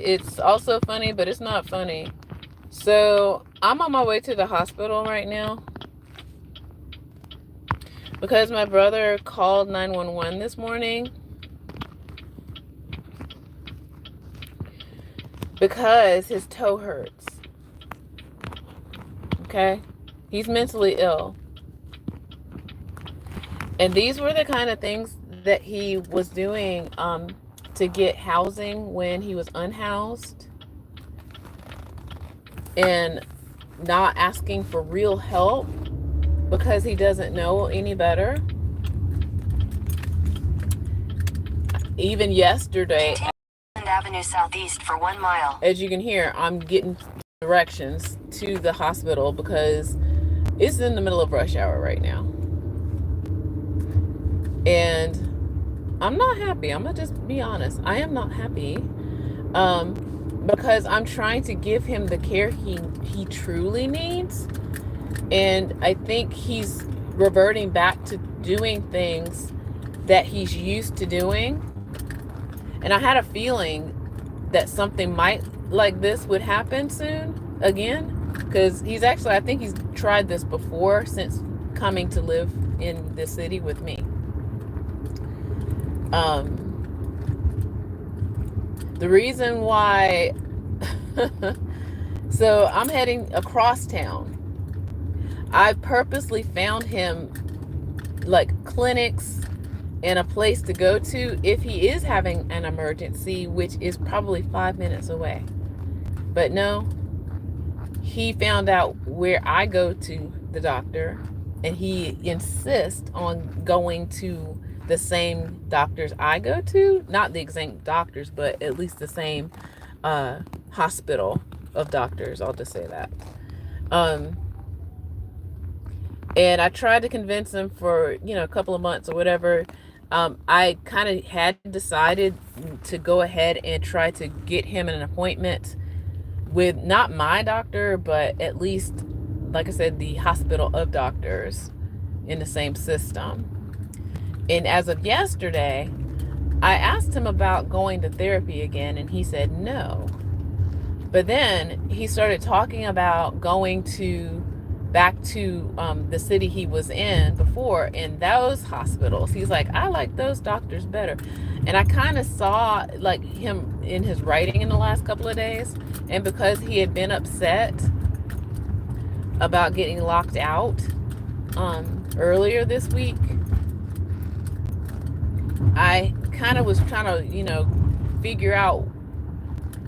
it's also funny, but it's not funny. So I'm on my way to the hospital right now because my brother called 911 this morning because his toe hurts. Okay? He's mentally ill. And these were the kind of things that he was doing to get housing when he was unhoused, and not asking for real help because he doesn't know any better. Even yesterday, Avenue Southeast for 1 mile. As you can hear, I'm getting directions to the hospital because it's in the middle of rush hour right now. And I'm not happy. I'm gonna just be honest. I am not happy. Because I'm trying to give him the care he truly needs. And I think he's reverting back to doing things that he's used to doing. And I had a feeling that something like this would happen soon again, because I think he's tried this before since coming to live in the city with me. The reason why, so I'm heading across town. I purposely found him like clinics and a place to go to if he is having an emergency, which is probably 5 minutes away. But no, he found out where I go to the doctor, and he insists on going to the same doctors I go to. Not the exact doctors, but at least the same hospital of doctors. I'll just say that. And I tried to convince him for, a couple of months or whatever. I kind of had decided to go ahead and try to get him an appointment with not my doctor, but at least, like I said, the hospital of doctors in the same system. And as of yesterday, I asked him about going to therapy again, and he said no. But then he started talking about going back to the city he was in before, in those hospitals. He's like, I like those doctors better. And I kind of saw like him in his writing in the last couple of days. And because he had been upset about getting locked out earlier this week, I kind of was trying to, figure out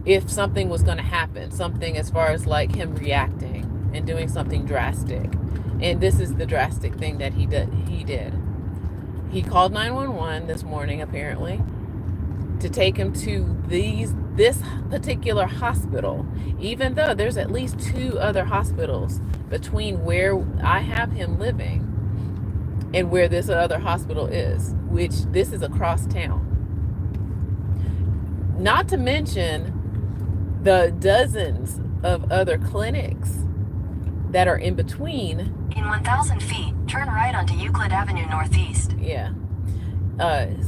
if something was going to happen, something as far as like him reacting and doing something drastic. And this is the drastic thing that he did. He called 911 this morning, apparently, to take him to this particular hospital, even though there's at least 2 other hospitals between where I have him living and where this other hospital is, which this is across town. Not to mention the dozens of other clinics that are in between. In 1,000 feet, turn right onto Euclid Avenue Northeast. Yeah.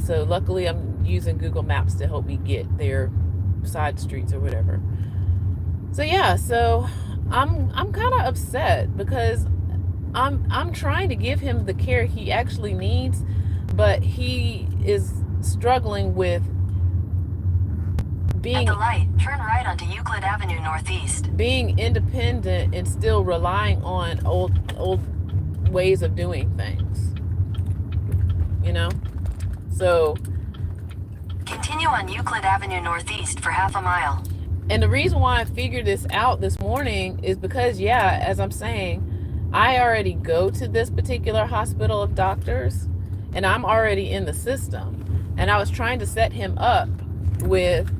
So luckily I'm using Google Maps to help me get their side streets or whatever. So yeah, so I'm kind of upset because I'm trying to give him the care he actually needs, but he is struggling with At the light, turn right onto Euclid Avenue Northeast. Being independent and still relying on old ways of doing things. So continue on Euclid Avenue Northeast for half a mile. And the reason why I figured this out this morning is because, yeah, as I'm saying, I already go to this particular hospital of doctors, and I'm already in the system. And I was trying to set him up with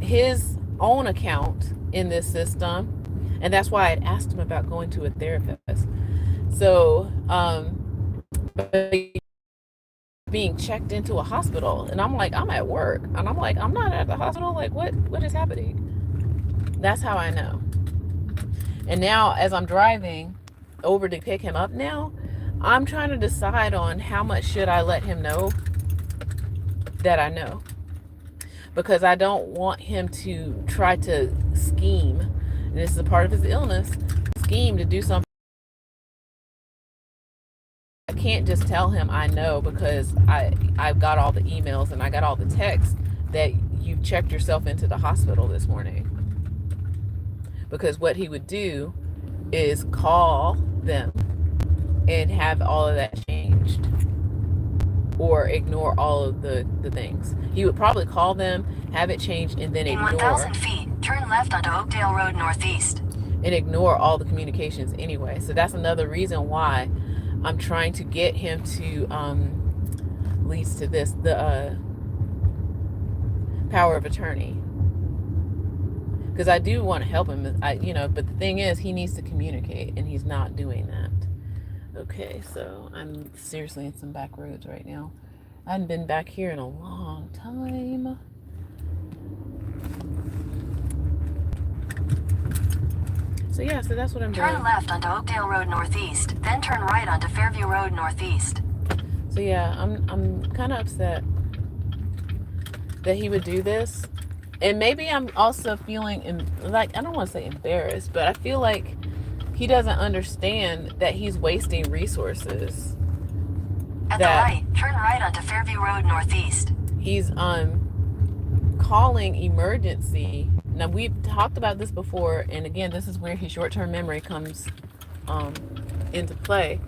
his own account in this system, and that's why I had asked him about going to a therapist. So being checked into a hospital, and I'm like, I'm at work, and I'm like, I'm not at the hospital. Like, what is happening? That's how I know. And now, as I'm driving over to pick him up now, I'm trying to decide on how much should I let him know that I know. because I don't want him to try to scheme, and this is a part of his illness, scheme to do something. I can't just tell him I know because I've got all the emails and I got all the texts that you checked yourself into the hospital this morning. Because what he would do is call them and have all of that changed, or ignore all of the things. He would probably call them, have it changed, and then In ignore 1,000 feet, turn left onto Oakdale Road Northeast. and ignore all the communications anyway. So that's another reason why I'm trying to get him to leads to this, the power of attorney, because I do want to help him. But the thing is, he needs to communicate, and he's not doing that. Okay, so I'm seriously in some back roads right now. I hadn't been back here in a long time. So yeah, so that's what I'm doing. Turn left onto Oakdale Road Northeast, then turn right onto Fairview Road Northeast. So yeah, I'm kind of upset that he would do this. And maybe I'm also feeling like, I don't want to say embarrassed, but I feel like he doesn't understand that he's wasting resources. At the light, turn right onto Fairview Road Northeast. He's calling emergency. Now, we've talked about this before, and again, this is where his short-term memory comes into play.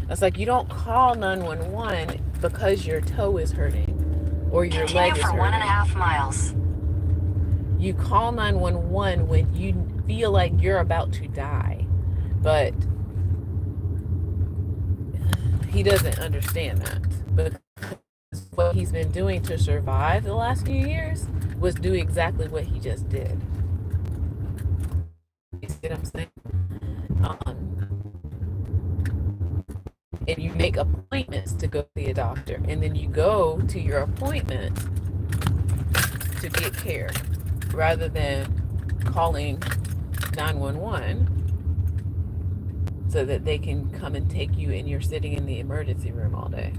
It's like, you don't call 911 because your toe is hurting or your leg is hurting. Continue for 1.5 miles. You call 911 when you feel like you're about to die. But he doesn't understand that. Because what he's been doing to survive the last few years was do exactly what he just did. You see what I'm saying? And you make appointments to go see a doctor, and then you go to your appointment to get care rather than calling 911 so that they can come and take you, and you're sitting in the emergency room all day,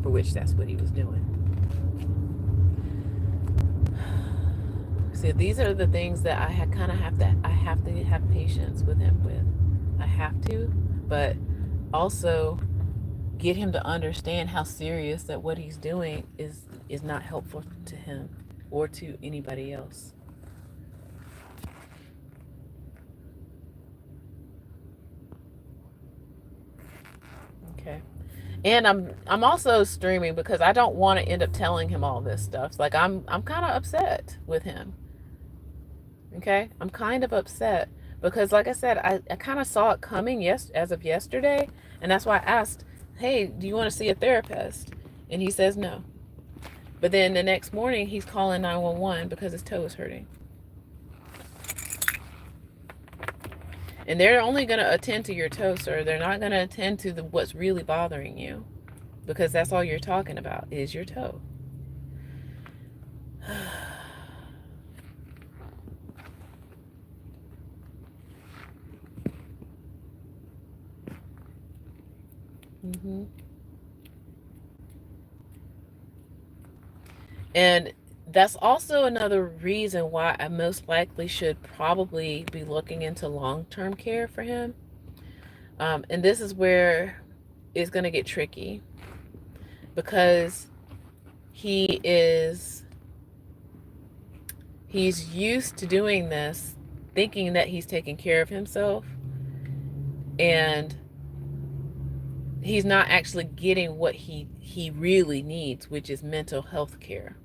for which that's what he was doing. So these are the things that I have to have patience with him with. I have to, but also get him to understand how serious that what he's doing is not helpful to him or to anybody else. Okay. And I'm also streaming because I don't want to end up telling him all this stuff. It's like I'm kind of upset with him. Okay? I'm kind of upset because, like I said, I kind of saw it coming as of yesterday, and that's why I asked, hey, do you want to see a therapist? And he says no. But then the next morning, he's calling 911 because his toe is hurting. And they're only going to attend to your toe, sir. They're not going to attend to what's really bothering you, because that's all you're talking about is your toe. And that's also another reason why I most likely should probably be looking into long-term care for him. And this is where it's going to get tricky, because he's used to doing this, thinking that he's taking care of himself, and he's not actually getting what he really needs, which is mental health care.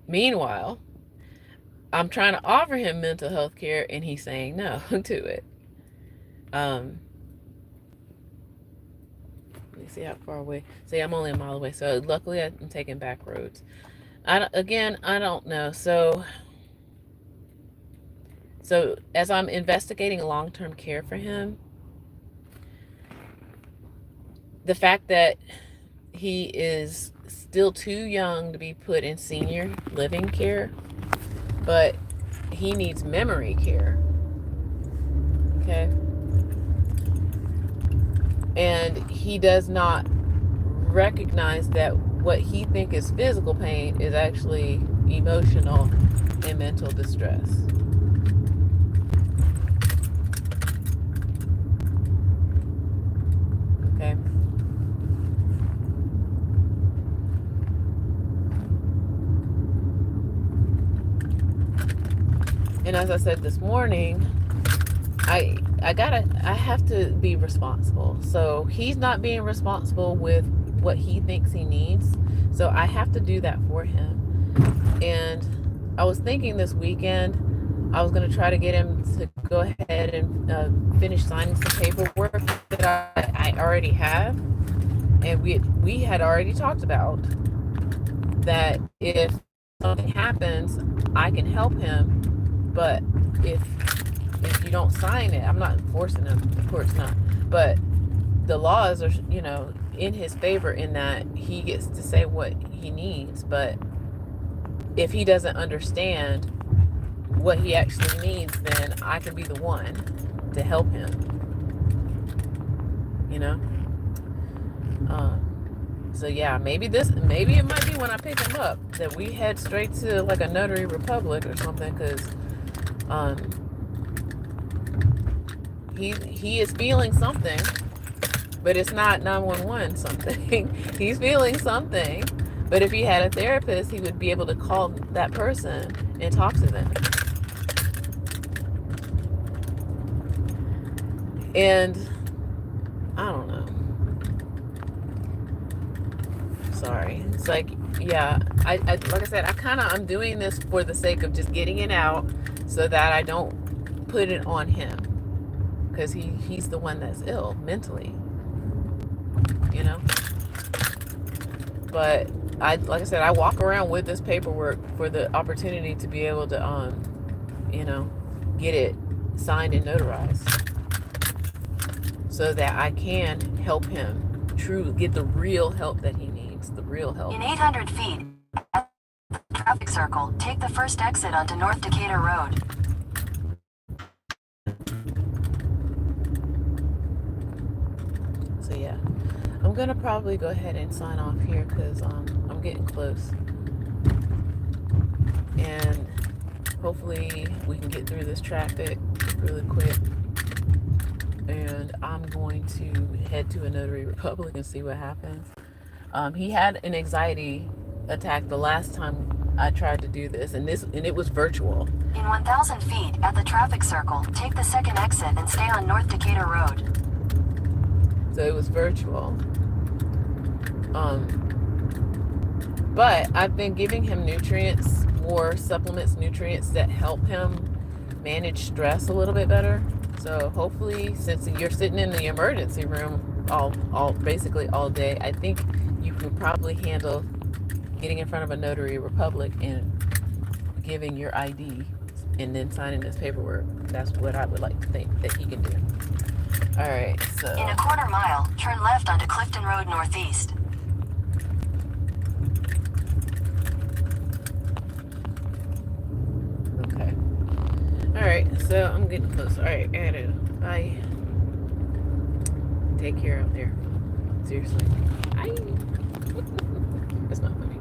Meanwhile, I'm trying to offer him mental health care, and he's saying no to it. Let me see how far away. See, I'm only a mile away, so luckily I'm taking back roads. I don't know. So as I'm investigating long-term care for him, the fact that he is still too young to be put in senior living care, but he needs memory care. Okay. And he does not recognize that what he think is physical pain is actually emotional and mental distress. Okay. And as I said this morning, I have to be responsible. So he's not being responsible with what he thinks he needs. So I have to do that for him. And I was thinking this weekend I was going to try to get him to go ahead and finish signing some paperwork that I already have. And we had already talked about that if something happens, I can help him. But if you don't sign it, I'm not forcing him, of course not. But the laws are, in his favor in that he gets to say what he needs. But if he doesn't understand what he actually needs, then I can be the one to help him. So yeah, maybe it might be when I pick him up that we head straight to like a notary republic or something, because he is feeling something, but it's not 911 something. He's feeling something, but if he had a therapist, he would be able to call that person and talk to them. And I don't know. Sorry. It's like, yeah, I like I said, I'm doing this for the sake of just getting it out so that I don't put it on him, because he's the one that's ill mentally, But like I said, I walk around with this paperwork for the opportunity to be able to, get it signed and notarized, so that I can help him get the real help that he needs, the real help. In 800 feet, at the traffic circle, take the first exit onto North Decatur Road. So yeah, I'm gonna probably go ahead and sign off here because I'm getting close, and hopefully we can get through this traffic really quick. And I'm going to head to a notary republic and see what happens. He had an anxiety attack the last time I tried to do this, and it was virtual. In 1,000 feet, at the traffic circle, take the second exit and stay on North Decatur Road. So it was virtual. But I've been giving him more nutrients that help him manage stress a little bit better. So hopefully, since you're sitting in the emergency room basically all day, I think you can probably handle getting in front of a notary republic and giving your ID and then signing this paperwork. That's what I would like to think that he can do. All right, so in a quarter mile, turn left onto Clifton Road Northeast. Okay. All right, so I'm getting close. All right, bye. Take care out there. Seriously. Bye. That's not funny.